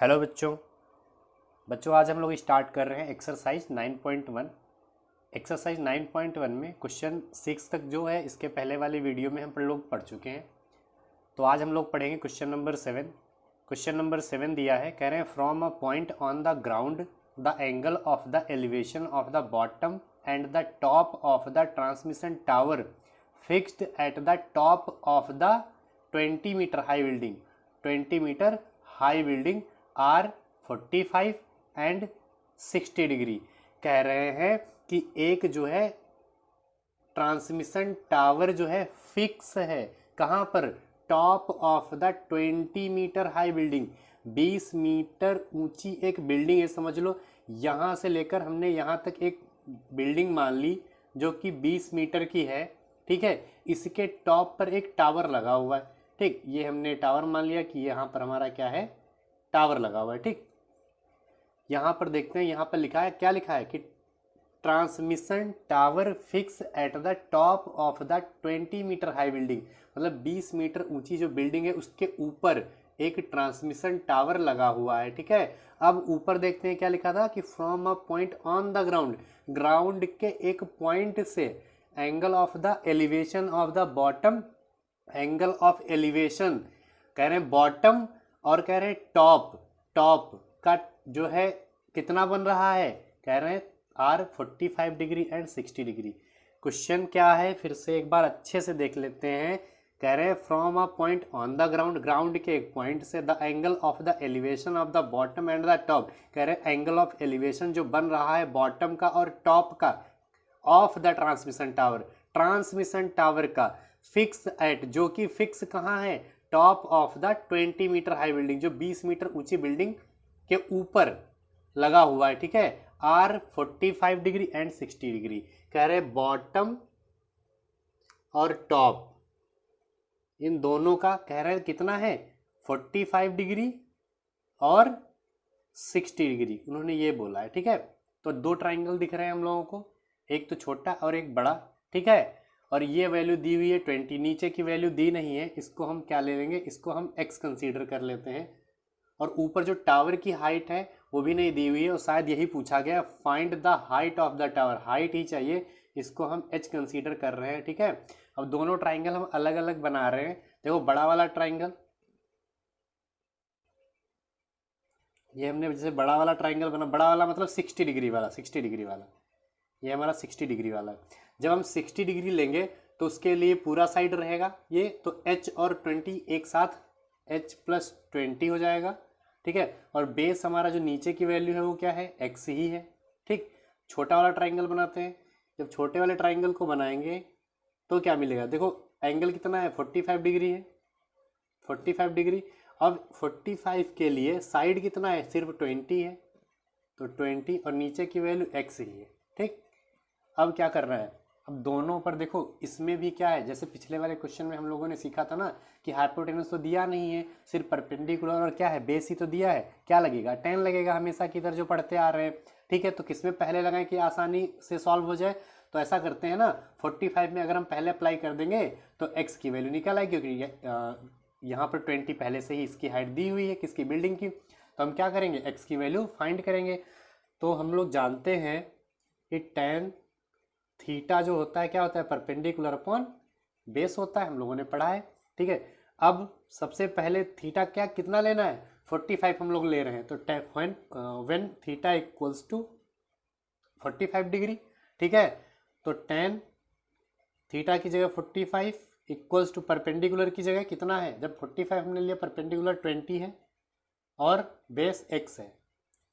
Hello बच्चों। आज हम लोग स्टार्ट कर रहे हैं एक्सरसाइज 9.1। एक्सरसाइज 9.1 में क्वेश्चन 6 तक जो है इसके पहले वाली वीडियो में हम लोग पढ़ चुके हैं। तो आज हम लोग पढ़ेंगे क्वेश्चन नंबर 7। क्वेश्चन नंबर 7 दिया है, कह रहे हैं from a point on the ground the angle of the elevation of the bottom and the top of the transmission tower fixed at the top of the 20 metre high building 20 metre high building are 45 and 60 degree. कह रहे हैं कि एक जो है transmission tower जो है fix है कहाँ पर, top of the 20 metre high building. 20 metre ऊंची एक बिल्डिंग है, समझ लो। यहाँ से लेकर हमने यहाँ तक एक बिल्डिंग मान ली जो कि 20 मीटर की है, ठीक है। इसके टॉप पर एक टावर लगा हुआ है, ठीक। ये हमने टावर मान लिया कि यहाँ पर हमारा क्या है, टावर लगा हुआ है, ठीक। यहाँ पर देखते हैं, यहाँ पर लिखा है, क्या लिखा है कि transmission tower fix at the top of the 20 metre high building, मतलब 20 मीटर ऊंची जो बिल्डिंग है उसके ऊपर एक ट्रांसमिशन टावर लगा हुआ है, ठीक है। अब ऊपर देखते हैं क्या लिखा था कि from a point on the ground, ground के एक पॉइंट से angle of the elevation of the bottom, angle of elevation कह रहे हैं बॉटम और कह रहे हैं टॉप, टॉप का जो है कितना बन रहा है, कह रहे हैं are 45 degree and 60 degree. Question क्या है फिर से एक बार अच्छे से देख लेते हैं। कह रहे हैं from a point on the ground, ground के एक पॉइंट से the angle of the elevation of the bottom and the top, कह रहे हैं एंगल ऑफ एलिवेशन जो बन रहा है बॉटम का और टॉप का of the transmission tower, transmission tower का फिक्स एट, जो कि फिक्स कहाँ है, top of the 20 metre high building, जो 20 मीटर ऊंची बिल्डिंग के ऊपर लगा हुआ है, ठीक है। आर 45 डिग्री एंड 60 डिग्री, कह रहे बॉटम और टॉप इन दोनों का कह रहे हैं कितना है 45 डिग्री और 60 डिग्री, उन्होंने ये बोला है, ठीक है। तो दो ट्राइंगल दिख रहे हैं हम लोगों को, एक तो छोटा और एक बड़ा, ठीक है। और ये वैल्यू दी हुई है 20, नीचे की वैल्यू दी नहीं है, इसको हम क्या ले लेंगे, इसको हम x कंसीडर कर लेते हैं। और ऊपर जो टावर की हाइट है वो भी नहीं दी हुई है, और शायद यही पूछा गया find the height of the tower, height ही चाहिए, इसको हम h कंसीडर कर रहे हैं, ठीक है। अब दोनों ट्राइंगल हम अलग अलग बना रहे हैं। देखो बड़ा वाला ट्राइंगल, ये हमने जैसे बड़ा वाला ट्राइंगल बना, बड़ा वाला मतलब 60 डिग्री वाला, 60 डिग्री वाला, ये हमारा 60 डिग्री वाला। जब हम 60 डिग्री लेंगे तो उसके लिए पूरा साइड रहेगा ये, तो h और 20 एक साथ h प्लस 20 हो जाएगा, ठीक है। और बेस हमारा जो नीचे की वैल्यू है वो क्या है, x ही है, ठीक। छोटा वाला ट्राइंगल बनाते हैं। जब छोटे वाले ट्राइंगल को बनाएंगे तो क्या मिलेगा, देखो एंगल कितना है 45 डिग्री है, 45 डिग्री। अब 45 के लिए साइड कितना है, सिर्फ 20 है, तो 20 और नीचे की वैल्यू x ही है, ठीक। अब क्या करना है, अब दोनों पर देखो, इसमें भी क्या है, जैसे पिछले वाले क्वेश्चन में हम लोगों ने सीखा था ना कि हाइपोटेनस तो दिया नहीं है, सिर्फ परपेंडिकुलर और क्या है, बेस ही तो दिया है, क्या लगेगा, tan लगेगा हमेशा की इधर जो पढ़ते आ रहे हैं, ठीक है। तो किसमें पहले लगाएं कि आसानी से सॉल्व हो जाए, तो ऐसा करते हैं ना, 45 में अगर हम पहले अप्लाई कर देंगे तो x की वैल्यू निकल आएगी, क्योंकि यहाँ पर 20 पहले से ही इसकी हाइट दी हुई है किसकी, बिल्डिंग की। तो हम क्या करेंगे, x की वैल्यू फाइंड करेंगे। तो हम लोग जानते हैं कि tan थीटा जो होता है क्या होता है, परपेंडिकुलर अपॉन बेस होता है, हम लोगों ने पढ़ा है, ठीक है। अब सबसे पहले थीटा क्या कितना लेना है, 45 हम लोग ले रहे हैं, तो when theta equals to 45 degree, ठीक है। तो tan थीटा की जगह 45 इक्वल्स टू परपेंडिकुलर की जगह कितना है, जब 45 हमने लिया, परपेंडिकुलर 20 है और बेस x है,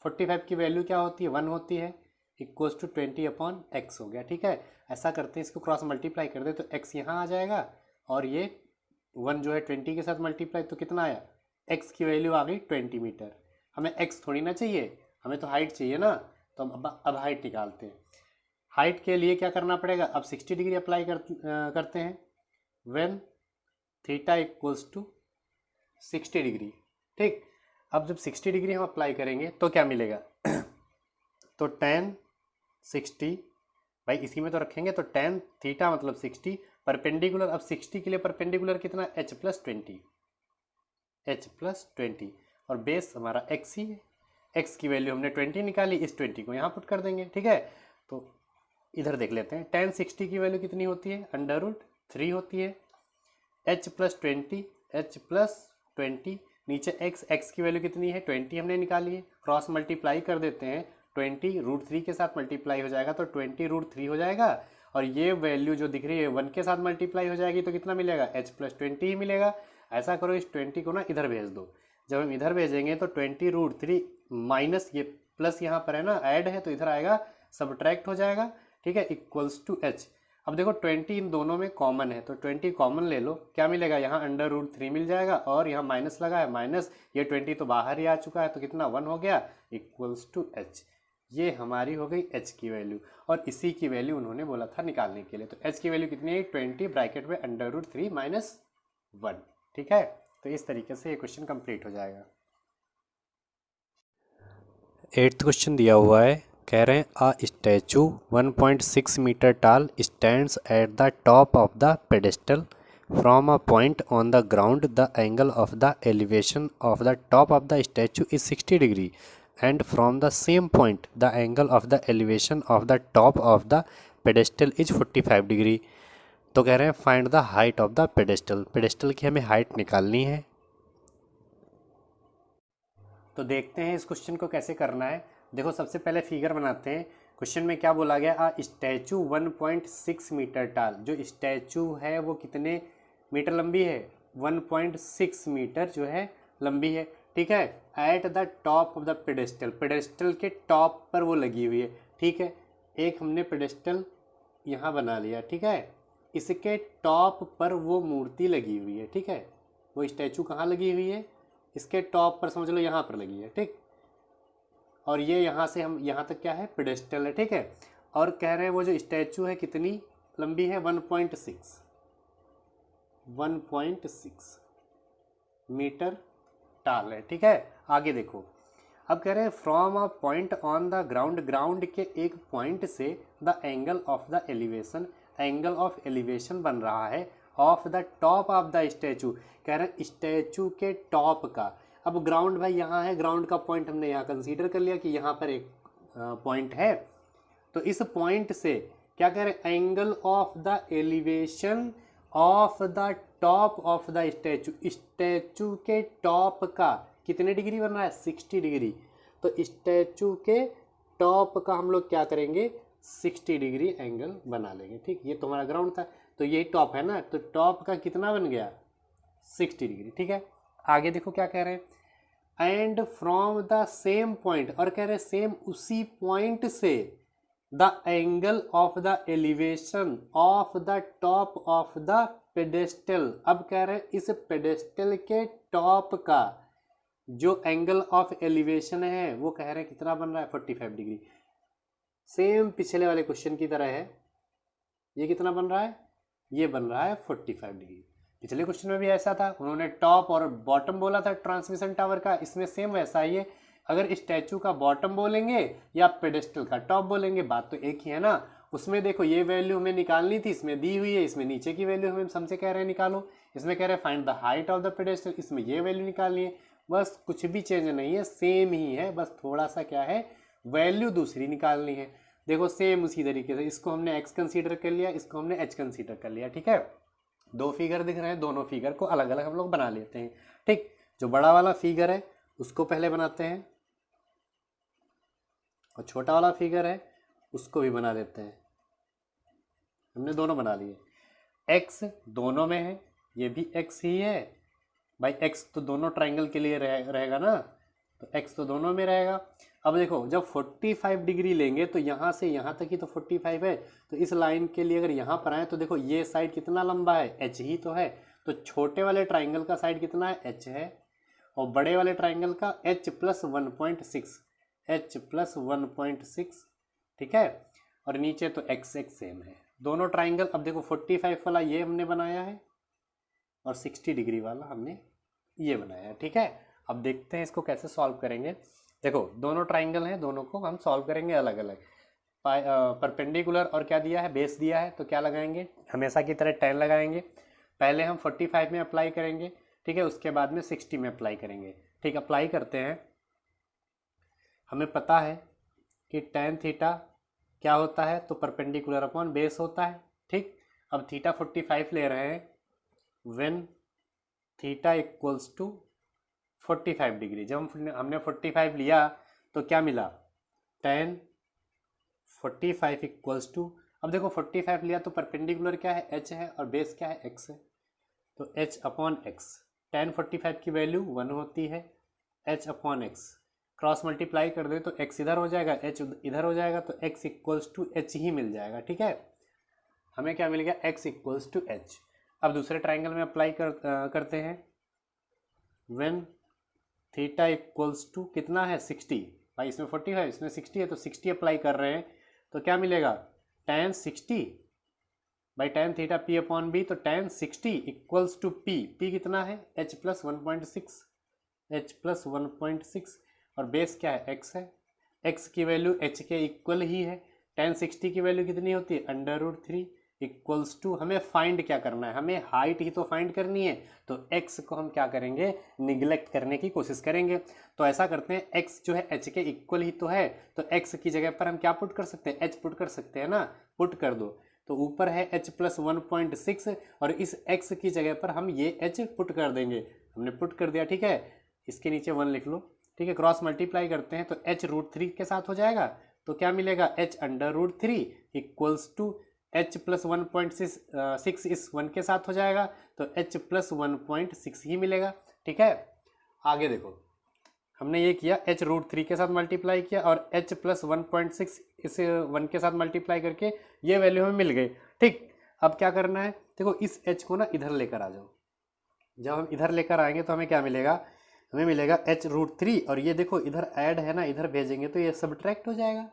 45 की वैल्यू क्या होती है, 1 होती है, इक्वल्स टू 20 अपॉन एक्स हो गया, ठीक है। ऐसा करते हैं, इसको क्रॉस मल्टीप्लाई कर दे तो x यहाँ आ जाएगा और ये 1 जो है 20 के साथ मल्टीप्लाई, तो कितना आया, x की वैल्यू आ गई 20 मीटर। हमें x थोड़ी ना चाहिए, हमें तो हाइट चाहिए ना, तो अब हाइट निकालते हैं। हाइट के लिए क्या करना पड़ेगा, अब 60 डिग्री अप्लाई करते हैं, when theta equals to 60 degree, ठीक। अब जब 60 डिग्री हम अप्लाई करेंगे तो क्या मिलेगा तो tan 60, भाई इसी में तो रखेंगे, तो tan थीटा मतलब 60, परपेंडिकुलर, अब 60 के लिए परपेंडिकुलर कितना, h प्लस 20, और बेस हमारा x ही है। x की वैल्यू हमने 20 निकाली, इस 20 को यहाँ पुट कर देंगे, ठीक है। तो इधर देख लेते हैं, tan 60 की वैल्यू कितनी होती है, √3 होती है। h + 20, h + 20, नीचे x की वैल्यू कितनी है, 20 हमने निकाली है, क्रॉस मल्टीप्लाई कर देते हैं, 20 √3 के साथ मल्टीप्लाई हो जाएगा तो 20 √3 हो जाएगा, और ये वैल्यू जो दिख रही है 1 के साथ मल्टीप्लाई हो जाएगी तो कितना मिलेगा, h + 20 ही मिलेगा। ऐसा करो, इस 20 को ना इधर भेज दो, जब हम इधर भेजेंगे तो 20 √3 माइनस ये प्लस यहाँ पर है ना, ऐड है तो इधर आएगा, सब्ट्रैक्ट हो जाएगा, ठीक है, इक्वल्स टू h। अब देखो 20 इन दोनों में कॉमन है तो 20 कॉमन ले लो, क्या मिलेगा, यहाँ √3 मिल जाएगा, और यहाँ माइनस लगा है, माइनस ये 20 तो बाहर ही आ चुका है तो कितना 1 हो गया, इक्वल्स टू h। ये हमारी हो गई h की वैल्यू, और इसी की वैल्यू उन्होंने बोला था निकालने के लिए। तो h की वैल्यू कितनी है, 20 ब्रैकेट में √3 - 1, ठीक है। तो इस तरीके से ये क्वेश्चन कंप्लीट हो जाएगा। 8th क्वेश्चन दिया हुआ है, कह रहे हैं अ स्टैचू 1.6 मीटर टाल stands eight the top of the pedestal from a point on the ground, the angle of the elevation of the top of the statue is 60 degree and from the same point the angle of the elevation of the top of the pedestal is 45 degree. तो कह रहे हैं find the height of the pedestal, pedestal की हमें height निकालनी है। तो देखते हैं इस क्वेश्चन को कैसे करना है। देखो सबसे पहले फिगर बनाते हैं। क्वेश्चन में क्या बोला गया, आ स्टैचू 1.6 मीटर टाल, जो स्टैचू है वो कितने मीटर लंबी है, 1.6 मीटर जो है लंबी है, ठीक है। Eight the top of the pedestal, pedestal के टॉप पर वो लगी हुई है, ठीक है। एक हमने पेडेस्टल यहाँ बना लिया, ठीक है। इसके टॉप पर वो मूर्ति लगी हुई है, ठीक है। वो स्टैचू कहाँ लगी हुई है, इसके टॉप पर, समझ लो यहाँ पर लगी है, ठीक। और ये यहाँ से हम यहाँ तक क्या है, पेडेस्टल है, ठीक है। और कह रहे हैं वो जो स्टैचू है कितनी लंबी है, 1.6 मीटर टाल है, ठीक है। आगे देखो, अब कह रहे हैं from a point on the ground, ground के एक पॉइंट से the angle of the elevation, angle of elevation बन रहा है of the top of the statue, कह रहे हैं स्टैचू के टॉप का। अब ग्राउंड भाई यहाँ है, ग्राउंड का पॉइंट हमने यहाँ कंसीडर कर लिया कि यहाँ पर एक पॉइंट है, तो इस पॉइंट से क्या कह रहे हैं, angle of the elevation of the top of the statue, statue के टॉप का कितने डिग्री बन रहा है, 60 डिग्री। तो स्टैचू के टॉप का हम लोग क्या करेंगे, 60 डिग्री एंगल बना लेंगे, ठीक। ये तो हमारा ग्राउंड था, तो यही टॉप है ना, तो टॉप का कितना बन गया, 60 डिग्री, ठीक है। आगे देखो क्या कह रहे हैं, and from the same point, और कह रहे हैं सेम उसी पॉइंट से the angle of the elevation of the top of the pedestal. अब कह रहे हैं इस पेडेस्टल के टॉप का जो एंगल ऑफ एलिवेशन है वो कह रहे हैं कितना बन रहा है, 45 डिग्री। सेम पिछले वाले क्वेश्चन की तरह है, ये कितना बन रहा है, ये बन रहा है 45 डिग्री। पिछले क्वेश्चन में भी ऐसा था, उन्होंने टॉप और बॉटम बोला था ट्रांसमिशन टावर का, इसमें सेम वैसा ही है। अगर स्टैचू का बॉटम बोलेंगे या पेडेस्टल का टॉप बोलेंगे, बात तो एक ही है ना। उसमें देखो ये वैल्यू हमें निकालनी थी, इसमें दी हुई है, इसमें नीचे की वैल्यू हमें हमसे कह रहे हैं निकालो, इसमें कह रहे हैं find the height of the pedestal, इसमें ये वैल्यू निकालनी है। बस कुछ भी चेंज नहीं है, सेम ही है, बस थोड़ा सा क्या है, वैल्यू दूसरी निकालनी है। देखो सेम उसी तरीके से, इसको हमने x कंसीडर कर लिया, इसको हमने h कंसीडर कर लिया, ठीक है। दो फिगर दिख रहे हैं, दोनों फिगर को अलग अलग हम लोग बना लेते हैं, ठीक। जो बड़ा वाला फिगर है उसको पहले बनाते हैं, और छोटा वाला फिगर है उसको भी बना देते हैं। हमने दोनों बना लिए, x दोनों में है, ये भी x ही है भाई, x तो दोनों ट्राइंगल के लिए रहेगा ना, तो x तो दोनों में रहेगा। अब देखो जब 45 डिग्री लेंगे तो यहाँ से यहाँ तक ही तो 45 है, तो इस लाइन के लिए अगर यहाँ पर आए तो देखो ये साइड कितना लंबा है, h ही तो है। तो छोटे वाले ट्राइंगल का साइड कितना है, h है, और बड़े वाले ट्राइंगल का h + 1.6, ठीक है। और नीचे तो x सेम है, दोनों ट्राइंगल। अब देखो 45 वाला ये हमने बनाया है और 60 डिग्री वाला हमने ये बनाया है, ठीक है। अब देखते हैं इसको कैसे सॉल्व करेंगे। देखो दोनों ट्राइंगल हैं, दोनों को हम सॉल्व करेंगे अलग अलग। परपेंडिकुलर और क्या दिया है, बेस दिया है, तो क्या लगाएंगे, हमेशा की तरह 10 लगाएंगे। पहले हम 45 में अप्लाई करेंगे, ठीक है, उसके बाद में 60 में अप्लाई करेंगे। ठीक, अप्लाई करते हैं। हमें पता है कि tan थीटा क्या होता है, तो परपेंडिकुलर अपॉन बेस होता है। ठीक, अब थीटा 45 ले रहे हैं, when theta equals to 45 degree. जब हमने 45 लिया तो क्या मिला, tan 45 इक्वल्स टू, अब देखो 45 लिया तो परपेंडिकुलर क्या है, h है, और बेस क्या है, x है, तो h अपॉन एक्स। tan 45 की वैल्यू 1 होती है, h upon x. Cross multiply कर दे तो x इधर हो जाएगा, h इधर हो जाएगा, तो x इक्वल्स टू एच ही मिल जाएगा। ठीक है, हमें क्या मिल गया, x इक्वल्स टू एच। अब दूसरे ट्राइंगल में अप्लाई करते हैं। व्हेन थीटा इक्वल्स टू कितना है, 60, भाई इसमें 45 इसमें 60 है, तो 60 अप्लाई कर रहे हैं, तो क्या मिलेगा, tan 60 by tan theta p upon b, तो tan 60 equals to p, p कितना है, h प्लस 1.6, h प्लस 1.6, और बेस क्या है, x है, x की वैल्यू h के इक्वल ही है। tan 60 की वैल्यू कितनी होती है, √3 इक्वल्स टू, हमें फाइंड क्या करना है, हमें हाइट ही तो फाइंड करनी है, तो x को हम क्या करेंगे, निगलेक्ट करने की कोशिश करेंगे। तो ऐसा करते हैं, x जो है h के इक्वल ही तो है, तो x की जगह पर हम क्या पुट कर सकते हैं, h पुट कर सकते हैं ना, पुट कर दो, तो ऊपर है h प्लस 1.6, और इस x की जगह पर हम ये h पुट कर देंगे। हमने पुट कर दिया, ठीक है, इसके नीचे 1 लिख लो। ठीक है, क्रॉस मल्टीप्लाई करते हैं तो h √3 के साथ हो जाएगा, तो क्या मिलेगा, h √3 equals to h plus 1.6 इस 1 के साथ हो जाएगा, तो h प्लस 1.6 ही मिलेगा। ठीक है, आगे देखो, हमने ये किया, h √3 के साथ मल्टीप्लाई किया, और h प्लस 1.6 इस 1 के साथ मल्टीप्लाई करके ये वैल्यू हमें मिल गई। ठीक, अब क्या करना है, देखो इस h को ना इधर लेकर आ जाओ। जब हम इधर लेकर आएंगे तो हमें क्या मिलेगा, हमें मिलेगा h √3, और ये देखो इधर ऐड है ना, इधर भेजेंगे तो ये सब्ट्रैक्ट हो जाएगा,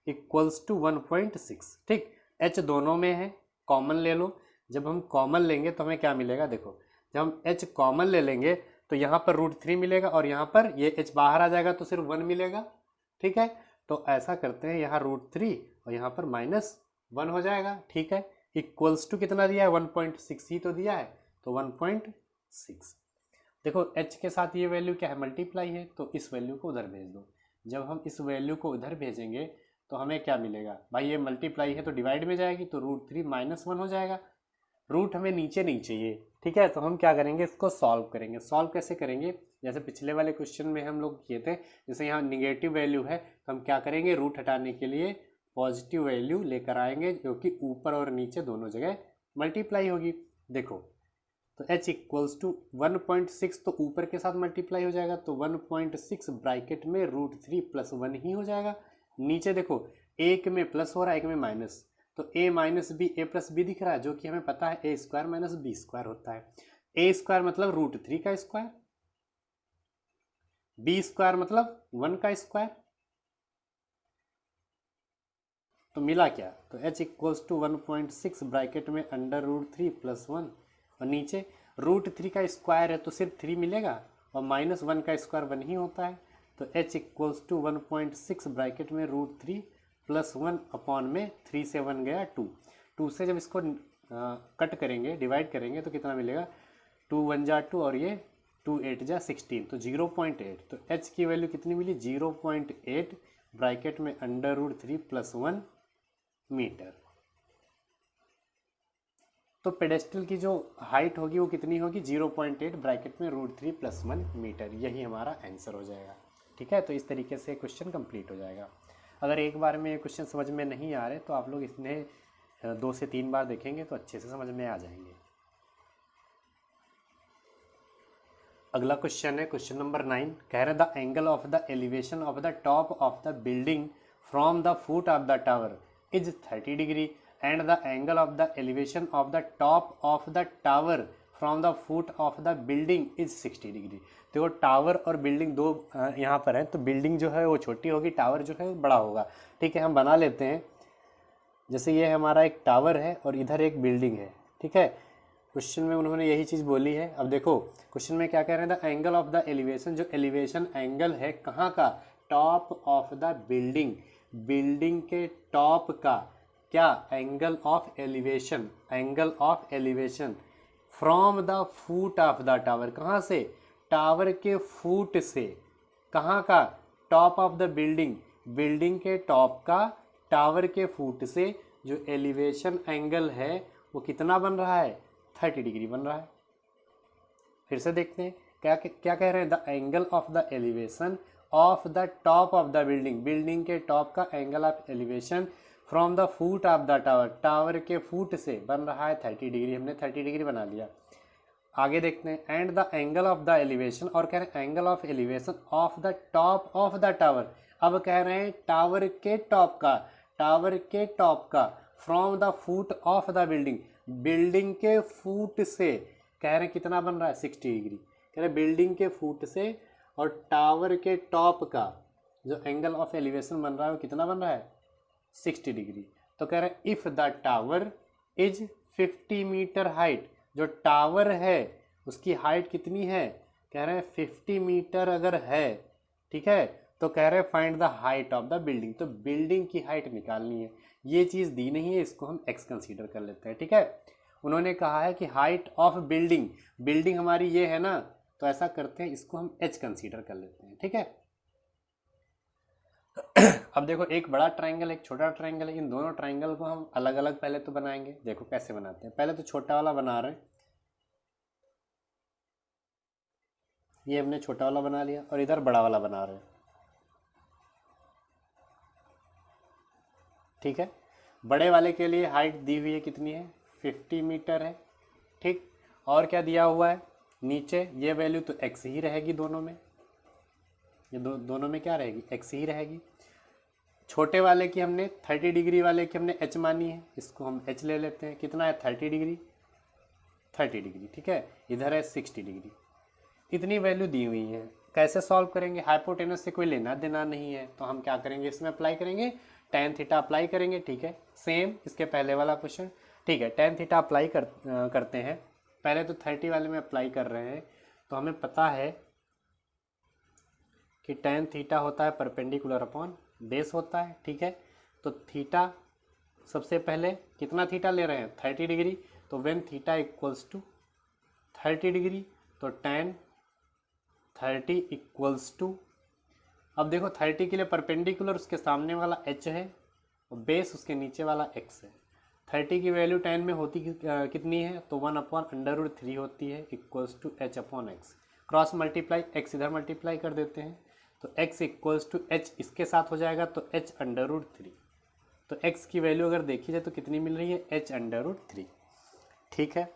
इक्वल्स टू 1.6। ठीक, h दोनों में है, कॉमन ले लो। जब हम कॉमन लेंगे तो हमें क्या मिलेगा, देखो जब हम h कॉमन ले लेंगे तो यहाँ पर √3 मिलेगा, और यहाँ पर ये h बाहर आ जाएगा तो सिर्फ 1 मिलेगा। ठीक है, तो ऐसा करते हैं, यहाँ √3 और यहाँ पर -1 हो जाएगा। ठीक है, इक्वल्स टू कितना दिया है, 1.6 ही तो दिया है, तो 1.6। देखो h के साथ ये वैल्यू क्या है, मल्टीप्लाई है, तो इस वैल्यू को उधर भेज दो। जब हम इस वैल्यू को उधर भेजेंगे तो हमें क्या मिलेगा, भाई ये मल्टीप्लाई है तो डिवाइड में जाएगी, तो √3 -1 हो जाएगा। रूट हमें नीचे नहीं चाहिए। ठीक है, तो हम क्या करेंगे, इसको सॉल्व करेंगे। सॉल्व कैसे करेंगे, जैसे पिछले वाले क्वेश्चन में हम लोग किए थे, जैसे यहाँ निगेटिव वैल्यू है तो हम क्या करेंगे, रूट हटाने के लिए पॉजिटिव वैल्यू लेकर आएंगे, जो कि ऊपर और नीचे दोनों जगह मल्टीप्लाई होगी। देखो तो h इक्वल्स टू 1.6, तो ऊपर के साथ मल्टीप्लाई हो जाएगा, तो 1.6 ब्रैकेट में √3 प्लस 1 ही हो जाएगा। नीचे देखो, एक में प्लस हो रहा है, एक में माइनस, तो a minus b, a plus b दिख रहा है, जो कि हमें पता है a square minus b square होता है। a स्क्वायर मतलब √3 का स्क्वायर, b स्क्वायर मतलब 1 का स्क्वायर, तो मिला क्या, तो h इक्वल्स टू 1.6 ब्रैकेट में √3 प्लस 1, और नीचे √3 का स्क्वायर है तो सिर्फ 3 मिलेगा, और -1 का स्क्वायर 1 ही होता है, तो h इक्वल्स टू 1.6 ब्रैकेट में √3 प्लस 1 अपॉन में 3 से 1 गया 2। 2 से जब इसको कट करेंगे, डिवाइड करेंगे, तो कितना मिलेगा, 2 1 जा 2, और ये 2 8 जा 16, तो 0.8। तो h की वैल्यू कितनी मिली, 0.8 ब्रैकेट में √3 प्लस 1 मीटर। तो पेडेस्टल की जो हाइट होगी वो कितनी होगी, 0.8 ब्रैकेट में √3 प्लस 1 मीटर। यही हमारा आंसर हो जाएगा। ठीक है, तो इस तरीके से क्वेश्चन कंप्लीट हो जाएगा। अगर एक बार में ये क्वेश्चन समझ में नहीं आ रहे तो आप लोग इसमें 2 से 3 बार देखेंगे तो अच्छे से समझ में आ जाएंगे। अगला क्वेश्चन है क्वेश्चन नंबर 9। कह रहे the angle of the elevation of the top of the building from the foot of the tower is 30 degree and the angle of the elevation of the top of the tower from the foot of the building is 60 degree. देखो tower और building दो यहाँ पर है, तो building जो है वो छोटी होगी, टावर जो है बड़ा होगा। ठीक है, हम बना लेते हैं, जैसे ये हमारा एक टावर है और इधर एक बिल्डिंग है। ठीक है, क्वेश्चन में उन्होंने यही चीज़ बोली है। अब देखो क्वेश्चन में क्या कह रहे हैं, the angle of the elevation, जो एलिवेशन एंगल है कहाँ का, top of the building, building के टॉप का क्या, angle of elevation, angle of elevation from the foot of the tower, कहाँ से, टावर के फुट से, कहाँ का, top of the building, building के टॉप का टावर के फुट से जो एलिवेशन एंगल है वो कितना बन रहा है, 30 डिग्री बन रहा है। फिर से देखते हैं क्या क्या कह रहे हैं, the angle of the elevation of the top of the building, building के टॉप का angle of elevation from the foot of the tower, tower के फुट से बन रहा है 30 डिग्री, हमने 30 डिग्री बना लिया। आगे देखते हैं, and the angle of the elevation, और कह रहे हैं angle of elevation of the top of the tower, अब कह रहे हैं टावर के टॉप का, टावर के टॉप का from the foot of the building, building के फुट से कह रहे हैं कितना बन रहा है, 60 डिग्री। कह रहे हैं बिल्डिंग के फुट से और टावर के टॉप का जो एंगल ऑफ एलिवेशन बन रहा है वो कितना बन रहा है, 60 डिग्री। तो कह रहे हैं if the tower is 50 metre height, जो टावर है उसकी हाइट कितनी है, कह रहे हैं 50 मीटर अगर है, ठीक है, तो कह रहे हैं find the height of the building, तो बिल्डिंग की हाइट निकालनी है। ये चीज़ दी नहीं है, इसको हम एक्स कंसीडर कर लेते हैं, ठीक है। उन्होंने कहा है कि हाइट ऑफ बिल्डिंग, बिल्डिंग हमारी ये है ना, तो ऐसा करते हैं इसको हम एच कंसीडर कर लेते हैं, ठीक है। अब देखो एक बड़ा ट्राइंगल एक छोटा ट्राइंगल है, इन दोनों ट्राइंगल को हम अलग अलग पहले तो बनाएंगे। देखो कैसे बनाते हैं, पहले तो छोटा वाला बना रहे हैं, ये हमने छोटा वाला बना लिया और इधर बड़ा वाला बना रहे हैं, ठीक है। बड़े वाले के लिए हाइट दी हुई है कितनी है, 50 मीटर है, ठीक। और क्या दिया हुआ है नीचे, ये वैल्यू तो एक्स ही रहेगी दोनों में, ये दोनों में क्या रहेगी, एक्स ही रहेगी। छोटे वाले की हमने 30 डिग्री वाले की हमने एच मानी है, इसको हम एच ले लेते हैं, कितना है 30 डिग्री, 30 डिग्री, ठीक है। इधर है 60 डिग्री, इतनी वैल्यू दी हुई है। कैसे सॉल्व करेंगे, हाइपोटेनस से कोई लेना देना नहीं है, तो हम क्या करेंगे, इसमें अप्लाई करेंगे tan थीटा अप्लाई करेंगे, ठीक है। सेम इसके पहले वाला क्वेश्चन, ठीक है। tan थीटा अप्लाई करते हैं, पहले तो 30 वाले में अप्लाई कर रहे हैं, तो हमें पता है कि tan थीटा होता है परपेंडिकुलर अपॉन बेस होता है, ठीक है। तो थीटा सबसे पहले कितना थीटा ले रहे हैं, 30 डिग्री, तो when theta equals to 30 degree, तो tan 30 इक्वल्स टू, अब देखो 30 के लिए परपेंडिकुलर उसके सामने वाला h है और बेस उसके नीचे वाला x है। 30 की वैल्यू tan में होती कितनी है, तो 1/√3 होती है, equals to h/x। Cross multiply x इधर मल्टीप्लाई कर देते हैं, तो x इक्वल्स टू h इसके साथ हो जाएगा, तो h/√3। तो x की वैल्यू अगर देखी जाए तो कितनी मिल रही है, h/√3, ठीक है।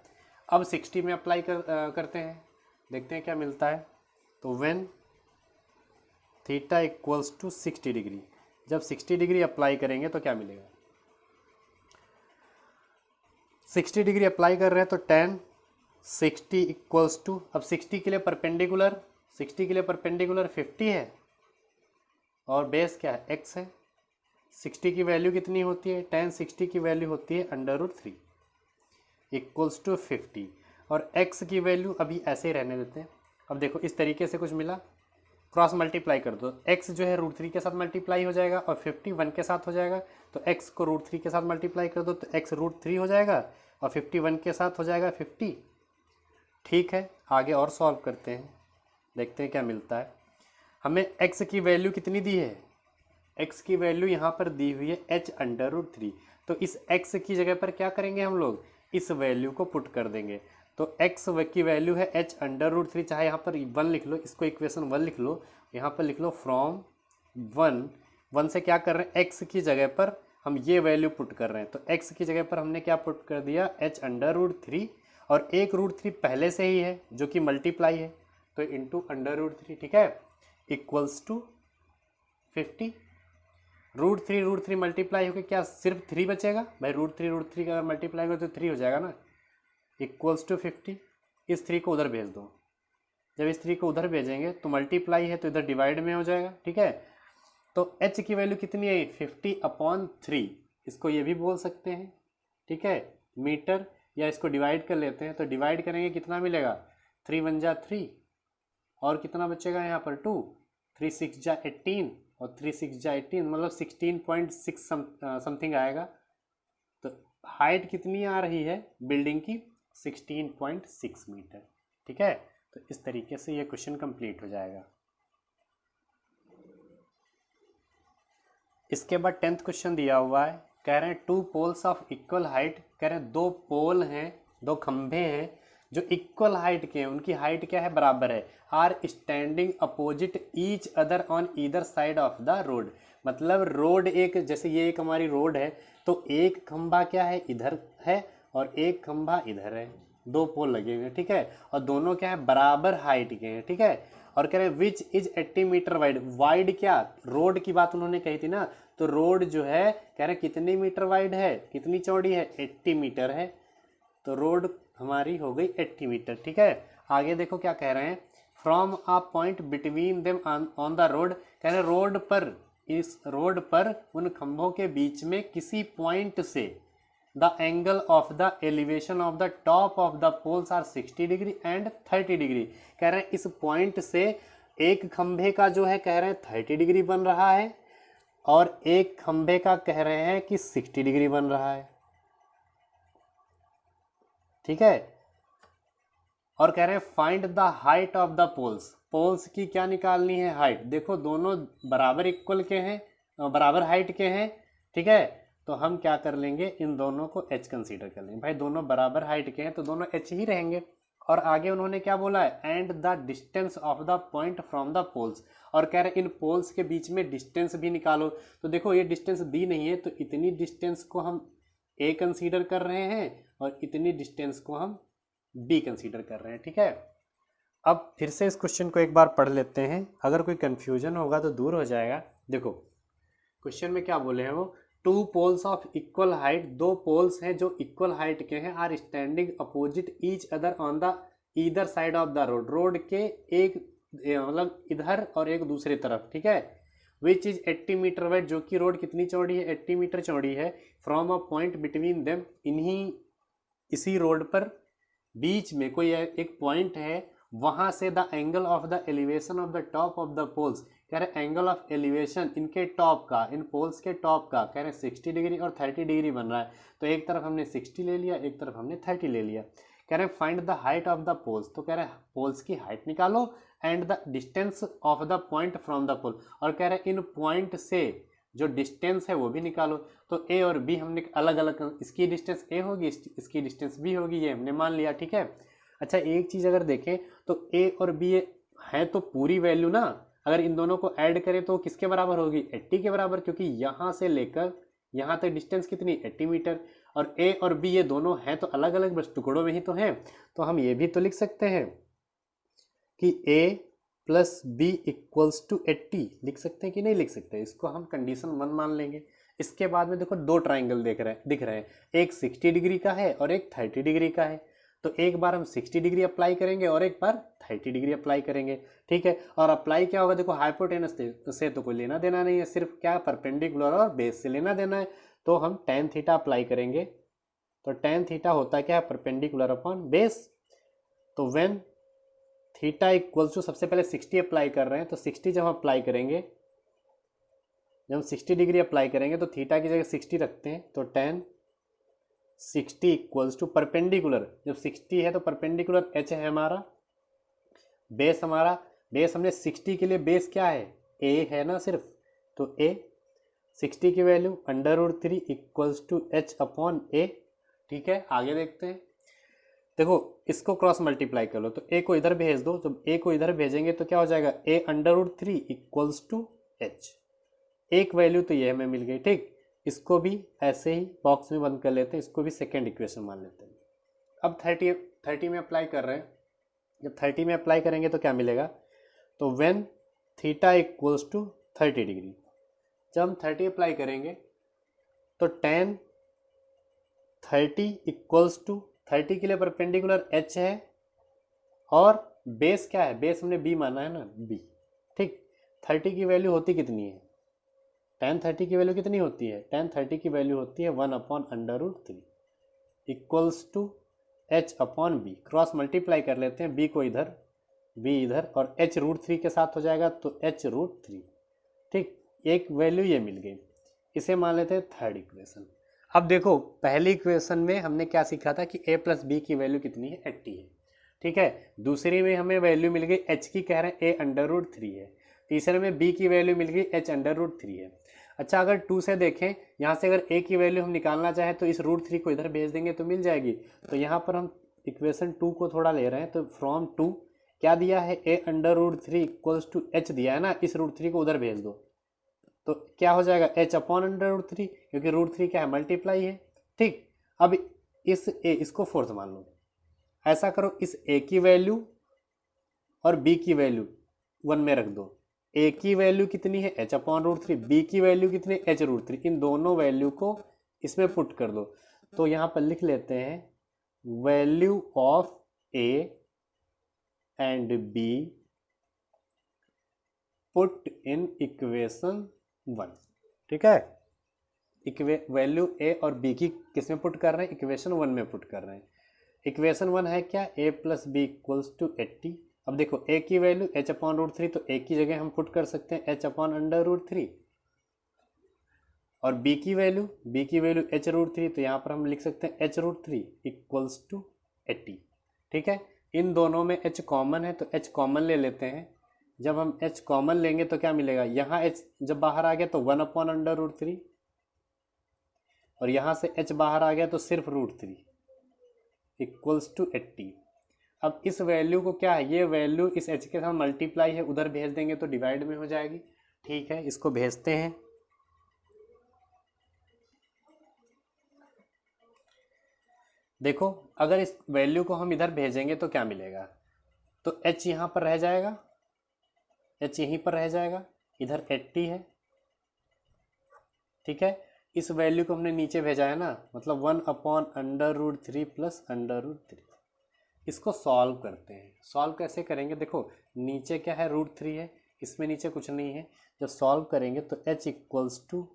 अब 60 में अप्लाई करते हैं, देखते हैं क्या मिलता है। तो when theta equals to 60 degree, जब 60 डिग्री अप्लाई करेंगे तो क्या मिलेगा, 60 डिग्री अप्लाई कर रहे हैं तो tan 60 इक्वल्स टू, अब 60 के लिए परपेंडिकुलर, 60 के लिए परपेंडिकुलर 50 है और बेस क्या है, x है। 60 की वैल्यू कितनी होती है, tan 60 की वैल्यू होती है √3 इक्वल्स टू 50, और x की वैल्यू अभी ऐसे ही रहने देते हैं। अब देखो इस तरीके से कुछ मिला, क्रॉस मल्टीप्लाई कर दो, x जो है √3 के साथ मल्टीप्लाई हो जाएगा और 50 1 के साथ हो जाएगा, तो x को √3 के साथ मल्टीप्लाई कर दो तो x √3 हो जाएगा और 50 1 के साथ हो जाएगा 50, ठीक है। आगे और सॉल्व करते हैं, देखते हैं क्या मिलता है। हमें x की वैल्यू कितनी दी है, x की वैल्यू यहाँ पर दी हुई है h/√3, तो इस x की जगह पर क्या करेंगे हम लोग, इस वैल्यू को पुट कर देंगे। तो x की वैल्यू है h/√3, चाहे यहाँ पर 1 लिख लो, इसको इक्वेशन 1 लिख लो, यहाँ पर लिख लो फ्रॉम 1 से क्या कर रहे हैं, x की जगह पर हम ये वैल्यू पुट कर रहे हैं, तो x की जगह पर हमने क्या पुट कर दिया, h/√3, और एक √3 पहले से ही है जो कि मल्टीप्लाई है, तो इंटू √3, ठीक है, इक्वल्स टू 50। √3 मल्टीप्लाई होकर क्या सिर्फ 3 बचेगा भाई, √3 का मल्टीप्लाई करो तो 3 हो जाएगा ना, इक्वल्स टू 50। इस 3 को उधर भेज दो, जब इस 3 को उधर भेजेंगे तो मल्टीप्लाई है तो इधर डिवाइड में हो जाएगा, ठीक है। तो h की वैल्यू कितनी है, 50/3, इसको ये भी बोल सकते हैं, ठीक है, मीटर, या इसको डिवाइड कर लेते हैं, तो डिवाइड करेंगे कितना मिलेगा, 3 1 जा 3 और कितना बचेगा यहाँ पर 2, 3 6 जा 18 और 3 6 जा 18, मतलब 16.6 समथिंग आएगा। तो हाइट कितनी आ रही है बिल्डिंग की, 16.6 मीटर, ठीक है। तो इस तरीके से ये क्वेश्चन कंप्लीट हो जाएगा। इसके बाद 10th क्वेश्चन दिया हुआ है, कह रहे हैं two poles of equal height, कह रहे हैं दो पोल हैं, दो खंभे हैं जो इक्वल हाइट के हैं, उनकी हाइट क्या है, बराबर है, are standing opposite each other on either side of the road. मतलब रोड एक, जैसे ये एक हमारी रोड है, तो एक खंभा क्या है, इधर है और एक खंभा इधर है, दो पोल लगे हुए हैं, ठीक है, और दोनों क्या है, बराबर हाइट के हैं, ठीक है। और कह रहे हैं which is 80 metre wide, wide क्या, रोड की बात उन्होंने कही थी ना, तो रोड जो है कह रहे हैं कितनी मीटर वाइड है, कितनी चौड़ी है, 80 मीटर है, तो रोड हमारी हो गई 80 मीटर, ठीक है। आगे देखो क्या कह रहे हैं, from a point between them on the road, कह रहे हैं रोड पर, इस रोड पर उन खंभों के बीच में किसी पॉइंट से the angle of the elevation of the top of the poles are 60 degree and 30 degree. कह रहे हैं इस पॉइंट से एक खंभे का जो है कह रहे हैं 30 डिग्री बन रहा है और एक खंभे का कह रहे हैं कि 60 डिग्री बन रहा है, ठीक है। और कह रहे हैं find the height of the poles, poles की क्या निकालनी है, हाइट। देखो दोनों बराबर इक्वल के हैं, बराबर हाइट के हैं, ठीक है, तो हम क्या कर लेंगे, इन दोनों को h कंसीडर कर लेंगे। भाई दोनों बराबर हाइट के हैं तो दोनों h ही रहेंगे। और आगे उन्होंने क्या बोला है, and the distance of the point from the poles, और कह रहे हैं इन पोल्स के बीच में डिस्टेंस भी निकालो। तो देखो ये डिस्टेंस दी नहीं है, तो इतनी डिस्टेंस को हम a कंसीडर कर रहे हैं और इतनी डिस्टेंस को हम b कंसीडर कर रहे हैं, ठीक है। अब फिर से इस क्वेश्चन को एक बार पढ़ लेते हैं, अगर कोई कंफ्यूजन होगा तो दूर हो जाएगा। देखो क्वेश्चन में क्या बोले हैं वो, two poles of equal height, दो पोल्स हैं जो इक्वल हाइट के हैं, are standing opposite each other on the either side of the road, road के एक मतलब इधर और एक दूसरे तरफ, ठीक है। विच इज 80 मीटर वाइड, जो कि रोड कितनी चौड़ी है, 80 मीटर चौड़ी है। From a point between them, इन्हीं इसी रोड पर बीच में कोई एक पॉइंट है, वहां से the angle of the elevation of the top of the poles, कह रहे एंगल ऑफ एलिवेशन इनके टॉप का, इन पोल्स के टॉप का कह रहे 60 डिग्री और 30 डिग्री बन रहा है। तो एक तरफ हमने 60 ले लिया, एक तरफ हमने 30 ले लिया। कह रहे find the height of the poles, तो कह रहे पोल्स की हाइट निकालो, and the distance of the point from the pole, और कह रहे इन पॉइंट से जो डिस्टेंस है वो भी निकालो। तो ए और बी हमने अलग अलग, इसकी डिस्टेंस ए होगी, इसकी डिस्टेंस बी होगी, ये हमने मान लिया, ठीक है। अच्छा एक चीज़ अगर देखें तो ए और बी है तो पूरी वैल्यू ना, अगर इन दोनों को ऐड करें तो किसके बराबर होगी, 80 के बराबर, क्योंकि यहाँ से लेकर यहाँ तक डिस्टेंस कितनी, 80 मीटर। और ए और बी ये दोनों हैं तो अलग अलग बस टुकड़ों में ही तो हैं, तो हम ये भी तो लिख सकते हैं कि ए प्लस बी इक्वल्स टू 80, लिख सकते हैं कि नहीं लिख सकते, इसको हम कंडीशन 1 मान लेंगे। इसके बाद में देखो दो ट्राइंगल दिख रहे हैं, एक 60 डिग्री का है और एक 30 डिग्री का है, तो एक बार हम 60 डिग्री अप्लाई करेंगे और एक बार 30 डिग्री अप्लाई करेंगे, ठीक है। और अप्लाई क्या होगा, देखो हाइपोटेनस से तो कोई लेना देना नहीं है, सिर्फ क्या परपेंडिकुलर और बेस से लेना देना है, तो हम tan थीटा अप्लाई करेंगे। तो tan थीटा होता है क्या, परपेंडिकुलर अपॉन बेस। तो व्हेन थीटा इक्वल्स टू, सबसे पहले 60 अप्लाई कर रहे हैं, तो 60 जब हम अप्लाई करेंगे, जब हम 60 डिग्री अप्लाई करेंगे तो थीटा की जगह 60 रखते हैं, तो tan 60 इक्वल्स टू परपेंडिकुलर, जब 60 है तो परपेंडिकुलर h है हमारा, बेस हमारा, बेस हमने 60 के लिए बेस क्या है, a है ना सिर्फ, तो a 60 की value √3 equals to h upon a, ठीक है। आगे देखते हैं, देखो इसको क्रॉस मल्टीप्लाई कर लो, तो a को इधर भेज दो, जब a को इधर भेजेंगे तो क्या हो जाएगा, a √3 इक्वल्स टू h, एक वैल्यू तो ये हमें मिल गई, ठीक। इसको भी ऐसे ही बॉक्स में बंद कर लेते हैं, इसको भी सेकेंड इक्वेशन मान लेते हैं। अब 30 में अप्लाई कर रहे हैं, जब 30 में अप्लाई करेंगे तो क्या मिलेगा, तो when theta equals to 30 degree, जब हम 30 अप्लाई करेंगे तो tan 30 इक्वल्स टू, 30 के लिए परपेंडिकुलर h है और बेस क्या है, बेस हमने b माना है ना, b, ठीक। 30 की वैल्यू होती कितनी है, tan 30 की वैल्यू कितनी होती है, tan 30 की वैल्यू होती है 1 upon √3 equals to h upon b, cross multiply कर लेते हैं, b को इधर, b इधर, और h √3 के साथ हो जाएगा तो h √3, ठीक। एक वैल्यू ये मिल गई, इसे मान लेते हैं थर्ड इक्वेशन। अब देखो पहली इक्वेशन में हमने क्या सीखा था कि a प्लस बी की वैल्यू कितनी है, 80 है, ठीक है। दूसरी में हमें वैल्यू मिल गई एच की, कह रहे हैं a√3 है। तीसरे में b की वैल्यू मिल गई h√3 है। अच्छा, अगर 2 से देखें, यहाँ से अगर a की वैल्यू हम निकालना चाहें तो इस √3 को इधर भेज देंगे तो मिल जाएगी। तो यहाँ पर हम इक्वेशन 2 को थोड़ा ले रहे हैं, तो फ्रॉम 2 क्या दिया है, a√3 इक्वल्स टू h दिया है ना, इस √3 को उधर भेज दो तो क्या हो जाएगा h/√3, क्योंकि √3 क्या है, मल्टीप्लाई है। ठीक, अब इस a इसको फोर्थ मान लो। ऐसा करो, इस a की वैल्यू और b की वैल्यू 1 में रख दो। a की वैल्यू कितनी है, h/√3, b की वैल्यू कितनी है, h√3। इन दोनों वैल्यू को इसमें पुट कर दो। तो यहाँ पर लिख लेते हैं value of a and b put in equation 1। ठीक है, वैल्यू a और b की किस में पुट कर रहे हैं, इक्वेशन 1 में पुट कर रहे हैं। इक्वेशन 1 है क्या, a plus B equals to 80। अब देखो a की वैल्यू h/√3, तो a की जगह हम पुट कर सकते हैं h/√3, और b की वैल्यू h√3, तो यहाँ पर हम लिख सकते हैं h√3 इक्वल्स टू 80। ठीक है, इन दोनों में h कॉमन है तो h कॉमन ले लेते हैं। जब हम h कॉमन लेंगे तो क्या मिलेगा, यहाँ h जब बाहर आ गया तो 1/√3, और यहाँ से h बाहर आ गया तो सिर्फ √3 इक्वल्स टू 80। अब इस वैल्यू को क्या है, ये वैल्यू इस h के साथ मल्टीप्लाई है, उधर भेज देंगे तो डिवाइड में हो जाएगी। ठीक है, इसको भेजते हैं। देखो, अगर इस वैल्यू को हम इधर भेजेंगे तो क्या मिलेगा, तो h यहाँ पर रह जाएगा, h यहीं पर रह जाएगा, इधर 80 है। ठीक है, इस वैल्यू को हमने नीचे भेजा है ना, मतलब 1/√3 प्लस √3। इसको सॉल्व करते हैं। सॉल्व कैसे करेंगे, देखो नीचे क्या है, √3 है, इसमें नीचे कुछ नहीं है। जब सॉल्व करेंगे तो h इक्वल्स टू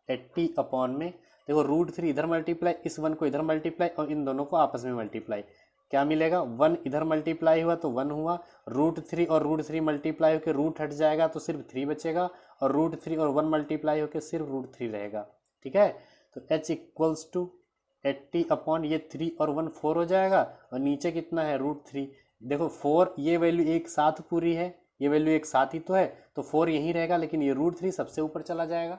80 अपॉन में, देखो √3 इधर मल्टीप्लाई, इस 1 को इधर मल्टीप्लाई, और इन दोनों को आपस में मल्टीप्लाई, क्या मिलेगा, 1 इधर मल्टीप्लाई हुआ तो 1 हुआ, √3 और √3 मल्टीप्लाई होकर रूट हट जाएगा तो सिर्फ 3 बचेगा, और √3 और 1 मल्टीप्लाई होकर सिर्फ √3 रहेगा। ठीक है, तो h इक्वल्स टू 80 अपॉन ये 3 और 1 4 हो जाएगा, और नीचे कितना है, √3। देखो 4, ये वैल्यू एक साथ पूरी है, ये वैल्यू एक साथ ही तो है, तो 4 यहीं रहेगा, लेकिन ये √3 सबसे ऊपर चला जाएगा।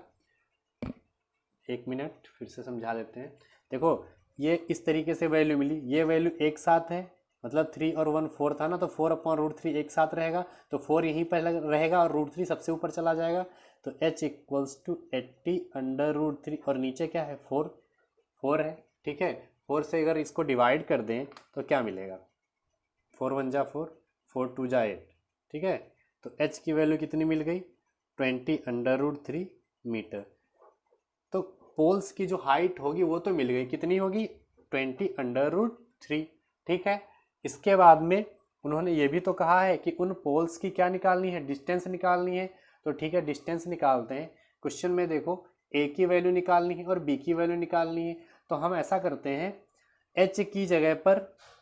एक मिनट फिर से समझा देते हैं। देखो ये इस तरीके से वैल्यू मिली, ये वैल्यू एक साथ है, मतलब 3 और 1 4 था ना, तो 4/√3 एक साथ रहेगा, तो 4 यहीं पर रहेगा और √3 सबसे ऊपर चला जाएगा। तो h इक्वल्स टू 80/√3, और नीचे क्या है, 4 है। ठीक है, 4 से अगर इसको डिवाइड कर दें तो क्या मिलेगा, 4 1 जा 4, 4 2 जा 8। ठीक है, तो h की वैल्यू कितनी मिल गई, 20/√3 मीटर। तो पोल्स की जो हाइट होगी वो तो मिल गई, कितनी होगी, 20/√3। ठीक है, इसके बाद में उन्होंने ये भी तो कहा है कि उन पोल्स की क्या निकालनी है, डिस्टेंस निकालनी है। तो ठीक है, डिस्टेंस निकालते हैं। क्वेश्चन में देखो a की वैल्यू निकालनी है और b की वैल्यू निकालनी है, तो हम ऐसा करते हैं, h की जगह पर,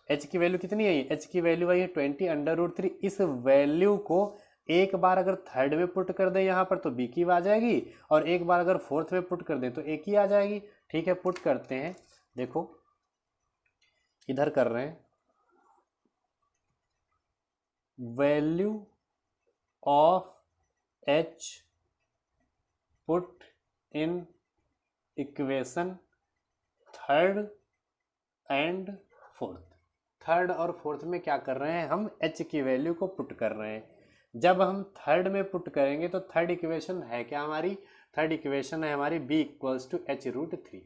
h की वैल्यू कितनी है, h की वैल्यू आई है 20/√3। इस वैल्यू को एक बार अगर थर्ड में पुट कर दें यहाँ पर तो b की आ जाएगी, और एक बार अगर फोर्थ में पुट कर दें तो a की आ जाएगी। ठीक है, पुट करते हैं। देखो इधर कर रहे हैं, value of h put in equation third and fourth. Third और फोर्थ में क्या कर रहे हैं, हम h की वैल्यू को पुट कर रहे हैं। जब हम थर्ड में पुट करेंगे तो थर्ड इक्वेशन है क्या हमारी, थर्ड इक्वेशन है हमारी b इक्वल्स टू h√3।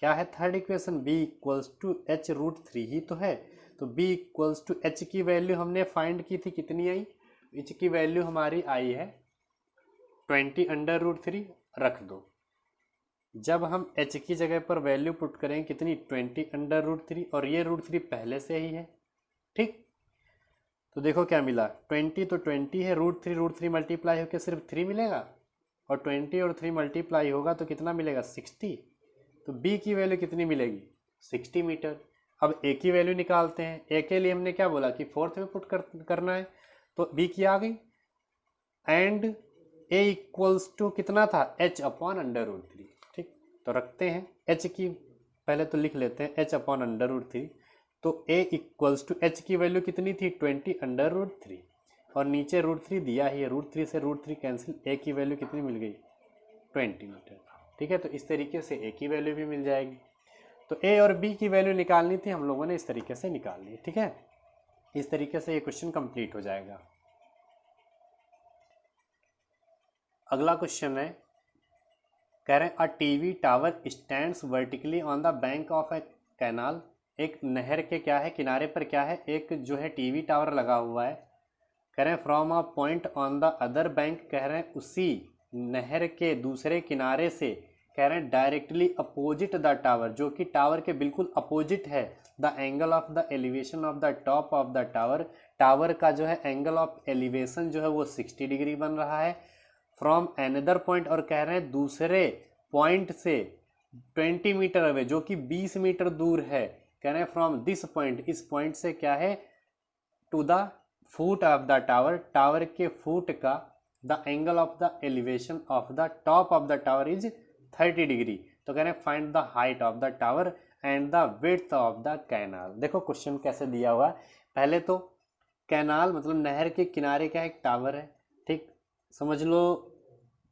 क्या है third equation, b equals to h√3 ही तो है। तो b इक्वल्स टू h की वैल्यू हमने फाइंड की थी, कितनी आई, h की वैल्यू हमारी आई है 20/√3, रख दो। जब हम h की जगह पर वैल्यू पुट करें कितनी, 20/√3, और ये √3 पहले से ही है। ठीक, तो देखो क्या मिला, 20 तो 20 है, √3 मल्टीप्लाई होकर सिर्फ 3 मिलेगा, और 20 और 3 मल्टीप्लाई होगा तो कितना मिलेगा, 60। तो b की वैल्यू कितनी मिलेगी, 60 मीटर। अब a की वैल्यू निकालते हैं। a के लिए हमने क्या बोला कि फोर्थ में पुट करना है, तो b की आ गई, एंड a इक्वल्स टू कितना था, h/√3। ठीक, तो रखते हैं h की, पहले तो लिख लेते हैं h/√3 तो a इक्वल्स टू h की वैल्यू कितनी थी 20√3 और नीचे √3 दिया ही है, √3 से √3 कैंसिल, a की वैल्यू कितनी मिल गई 20 मीटर। ठीक है, तो इस तरीके से a की वैल्यू भी मिल जाएगी। तो a और b की वैल्यू निकालनी थी, हम लोगों ने इस तरीके से निकाल ली। ठीक है, इस तरीके से ये क्वेश्चन कंप्लीट हो जाएगा। अगला क्वेश्चन है, कह रहे हैं a TV tower stands vertically on the bank of A canal. एक नहर के क्या है किनारे पर क्या है, एक जो है टीवी टावर लगा हुआ है। कह रहे हैं from a point on the other bank, कह रहे हैं उसी नहर के दूसरे किनारे से, कह रहे हैं डायरेक्टली अपोजिट द टावर, जो कि टावर के बिल्कुल अपोजिट है, the angle of the elevation of the top of the tower, tower का जो है एंगल ऑफ एलिवेशन जो है वो 60 डिग्री बन रहा है। फ्रॉम एनदर पॉइंट, और कह रहे हैं दूसरे पॉइंट से 20 मीटर अवे, जो कि 20 मीटर दूर है। कह रहे हैं फ्रॉम दिस पॉइंट, इस पॉइंट से क्या है, to the foot of the tower, tower के फुट का the angle of the elevation of the top of the tower is 30 degree. तो कह रहे हैं find the height of the tower and the width of the canal. देखो question कैसे दिया हुआ है, पहले तो कैनाल मतलब नहर के किनारे क्या है, एक टावर है। ठीक, समझ लो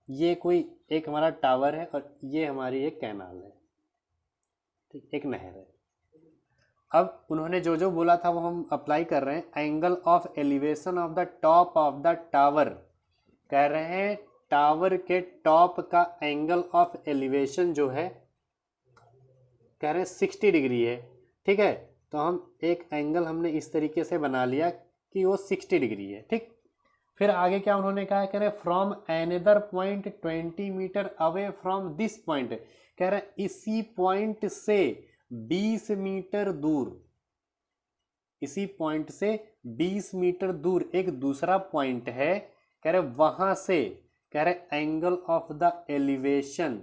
ये कोई एक हमारा टावर है और ये हमारी एक कैनाल है। ठीक, एक नहर है। अब उन्होंने जो जो बोला था वो हम अप्लाई कर रहे हैं। Angle of elevation of the top of the tower, कह रहे हैं टावर के टॉप का एंगल ऑफ एलिवेशन जो है, कह रहे हैं 60 डिग्री है। ठीक है, तो हम एक एंगल हमने इस तरीके से बना लिया कि वो 60 डिग्री है। ठीक, फिर आगे क्या उन्होंने कहा, कह रहे from another point 20 metre away from this point, कह रहे हैं इसी पॉइंट से 20 मीटर दूर, इसी पॉइंट से 20 मीटर दूर एक दूसरा पॉइंट है। कह रहे वहां से, कह रहे एंगल ऑफ द एलिवेशन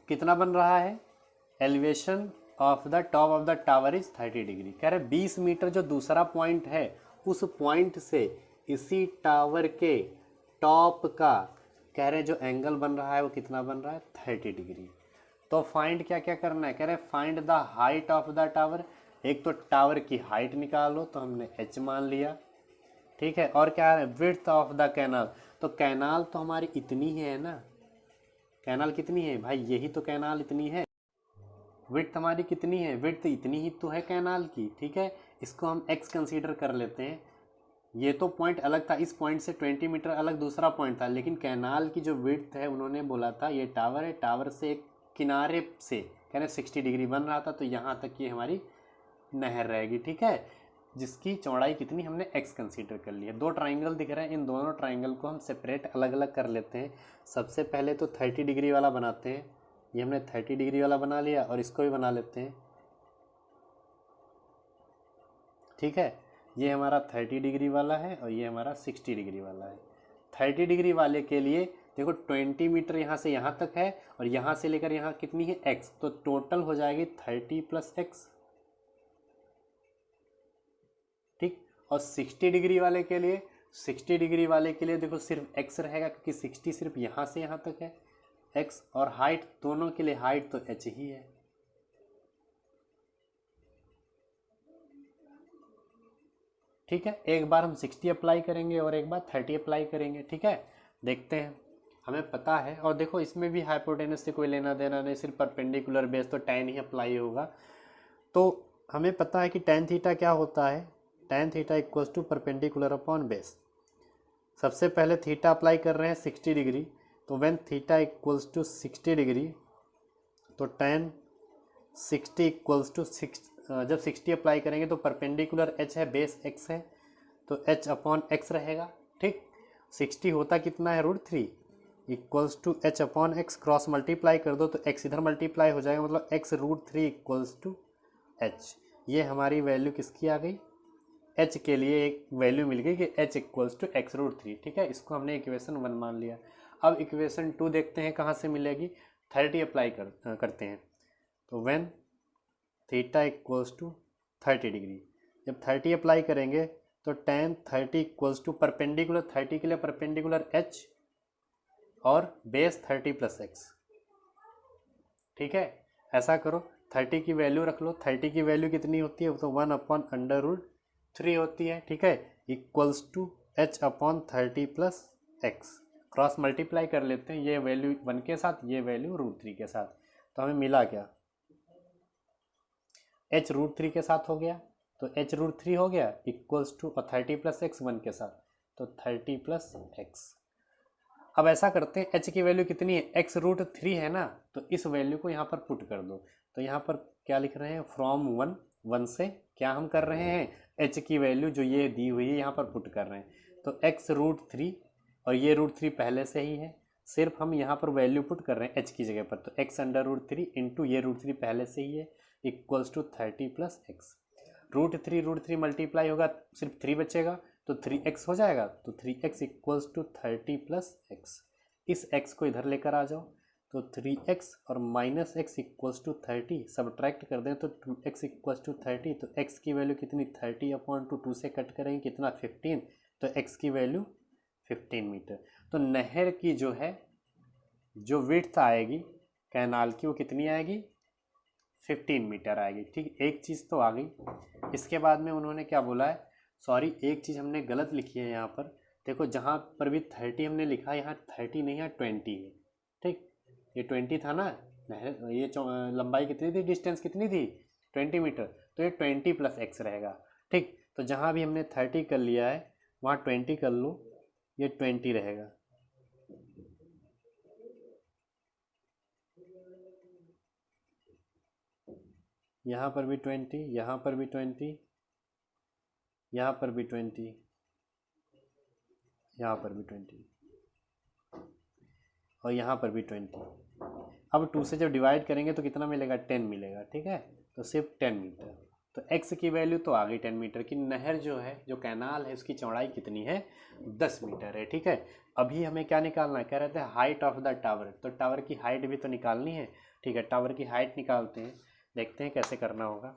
कितना बन रहा है, elevation of the top of the tower is 30 degree. कह रहे 20 मीटर जो दूसरा पॉइंट है, उस पॉइंट से इसी टावर के टॉप का, कह रहे जो एंगल बन रहा है वो कितना बन रहा है 30 डिग्री। तो फाइंड क्या क्या करना है, कह रहे find the height of the tower. एक तो टावर की हाइट निकालो, तो हमने h मान लिया। ठीक है, और क्या है विड्थ ऑफ द कैनाल, तो कैनाल तो हमारी इतनी ही है ना, कैनाल कितनी है भाई, यही तो कैनाल इतनी है। विड्थ हमारी कितनी है, विड्थ इतनी ही तो है कैनाल की। ठीक है, इसको हम x कंसीडर कर लेते हैं। ये तो पॉइंट अलग था, इस पॉइंट से 20 मीटर अलग दूसरा पॉइंट था, लेकिन कैनाल की जो विड्थ है उन्होंने बोला था ये टावर है, टावर से एक किनारे से कह रहे 60 डिग्री बन रहा था, तो यहाँ तक ये हमारी नहर रहेगी। ठीक है, जिसकी चौड़ाई कितनी हमने x कंसीडर कर लिया। दो ट्राइंगल दिख रहे हैं, इन दोनों ट्राइंगल को हम सेपरेट अलग अलग कर लेते हैं। सबसे पहले तो 30 डिग्री वाला बनाते हैं, ये हमने 30 डिग्री वाला बना लिया, और इसको भी बना लेते हैं। ठीक है, ये हमारा 30 डिग्री वाला है और ये हमारा 60 डिग्री वाला है। 30 डिग्री वाले के लिए देखो 20 मीटर यहाँ से यहाँ तक है, और यहाँ से लेकर यहाँ कितनी है x, तो टोटल हो जाएगी 30 + x। ठीक, और 60 डिग्री वाले के लिए, 60 डिग्री वाले के लिए देखो सिर्फ x रहेगा, क्योंकि 60 सिर्फ यहाँ से यहाँ तक है x, और हाइट दोनों के लिए हाइट तो h ही है। ठीक है, एक बार हम 60 अप्लाई करेंगे और एक बार 30 अप्लाई करेंगे। ठीक है, देखते हैं, हमें पता है। और देखो इसमें भी हाइपोटेनस से कोई लेना देना नहीं, सिर्फ परपेंडिकुलर बेस, तो tan ही अप्लाई होगा। तो हमें पता है कि tan थीटा क्या होता है, tan theta equals to perpendicular upon base. सबसे पहले थीटा अप्लाई कर रहे हैं 60 डिग्री, तो when theta equals to 60 degree, तो tan 60 इक्वल्स टू जब 60 अप्लाई करेंगे तो परपेंडिकुलर h है, बेस x है, तो h अपॉन x रहेगा। ठीक, 60 होता कितना है √3 equals to h upon x, cross multiply कर दो तो x इधर मल्टीप्लाई हो जाएगा, मतलब x √3 इक्वल्स टू h। ये हमारी वैल्यू किसकी आ गई, h के लिए एक वैल्यू मिल गई कि h इक्वल्स टू x √3। ठीक है, इसको हमने इक्वेशन 1 मान लिया। अब इक्वेशन 2 देखते हैं कहाँ से मिलेगी, 30 अप्लाई करते हैं। तो when theta equals to 30 degree, जब 30 अप्लाई करेंगे तो tan 30 इक्वल्स टू परपेंडिकुलर, 30 के लिए परपेंडिकुलर h और बेस 30 + x। ठीक है, ऐसा करो 30 की वैल्यू रख लो। 30 की वैल्यू कितनी होती है, तो 1/√3 होती है। ठीक है, equals to h upon 30 plus X. Cross multiply कर लेते हैं, ये वैल्यू 1 के साथ, ये वैल्यू √3 के साथ, तो हमें मिला क्या, h √3 के साथ हो गया, तो h √3 हो गया इक्वल्स टू 30 प्लस एक्स 1 के साथ, तो 30 प्लस एक्स। अब ऐसा करते हैं, h की वैल्यू कितनी है, x √3 है ना, तो इस वैल्यू को यहाँ पर पुट कर दो। तो यहाँ पर क्या लिख रहे हैं, फ्रॉम 1 से क्या हम कर रहे हैं, h की वैल्यू जो ये दी हुई है यहाँ पर पुट कर रहे हैं। तो x √3 और ये √3 पहले से ही है, सिर्फ हम यहाँ पर वैल्यू पुट कर रहे हैं h की जगह पर, तो x/√3 इंटू ये √3 पहले से ही है equals to 30 plus X. √3 multiply होगा, सिर्फ 3 बचेगा, तो 3x हो जाएगा, तो 3x equals to 30 plus X. इस x को इधर लेकर आ जाओ, तो 3x और minus X equals to 30, subtract कर दें तो 2x इक्वल्स टू 30, तो x की वैल्यू कितनी, 30/2 से कट करेंगे कितना, 15, तो x की वैल्यू 15 मीटर। तो नहर की जो है जो विड्थ आएगी कैनाल की, वो कितनी आएगी, 15 मीटर आएगी। ठीक, एक चीज़ तो आ गई। इसके बाद में उन्होंने क्या बोला है, सॉरी एक चीज़ हमने गलत लिखी है यहाँ पर, देखो जहाँ पर भी 30 हमने लिखा है, यहाँ 30 नहीं है 20 है। ठीक, ये 20 था ना, ये लंबाई कितनी थी, डिस्टेंस कितनी थी, 20 मीटर, तो ये 20 प्लस एक्स रहेगा। ठीक, तो जहाँ भी हमने 30 कर लिया है वहाँ 20 कर लो, ये 20 रहेगा। यहाँ पर भी 20, यहाँ पर भी 20, यहाँ पर भी 20, यहाँ पर भी 20 और यहाँ पर भी 20। अब 2 से जब डिवाइड करेंगे तो कितना मिलेगा, 10 मिलेगा। ठीक है, तो सिर्फ 10 मीटर। तो x की वैल्यू तो आ गई 10 मीटर की। नहर जो है, जो कैनाल है, उसकी चौड़ाई कितनी है, 10 मीटर है। ठीक है, अभी हमें क्या निकालना है, कह रहे थे हाइट ऑफ द टावर, तो टावर की हाइट भी तो निकालनी है। ठीक है, टावर की हाइट निकालते हैं, देखते हैं कैसे करना होगा।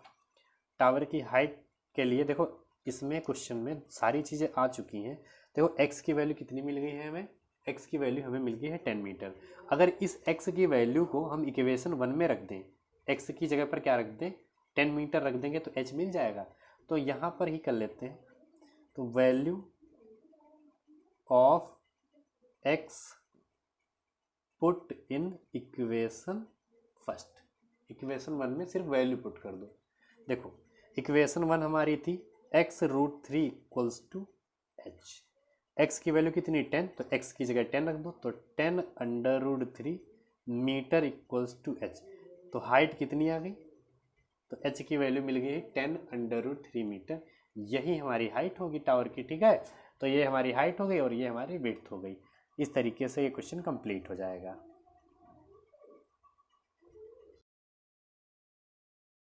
टावर की हाइट के लिए देखो, इसमें क्वेश्चन में सारी चीज़ें आ चुकी हैं। देखो x की वैल्यू कितनी मिल गई है हमें, x की वैल्यू हमें मिल गई है 10 मीटर। अगर इस x की वैल्यू को हम इक्वेशन 1 में रख दें, x की जगह पर क्या रख दें, 10 मीटर रख देंगे, तो h मिल जाएगा। तो यहाँ पर ही कर लेते हैं, तो value of x put in equation first. Equation 1 में सिर्फ वैल्यू पुट कर दो। देखो इक्वेशन 1 हमारी थी x√3 equals to h। x की वैल्यू कितनी, 10, तो x की जगह 10 रख दो, तो 10/√3 मीटर इक्वल्स टू h। तो हाइट कितनी आ गई, तो h की वैल्यू मिल गई 10/√3 मीटर। यही हमारी हाइट होगी टावर की। ठीक है, तो ये हमारी हाइट हो गई और ये हमारी विड्थ हो गई। इस तरीके से ये क्वेश्चन कंप्लीट हो जाएगा।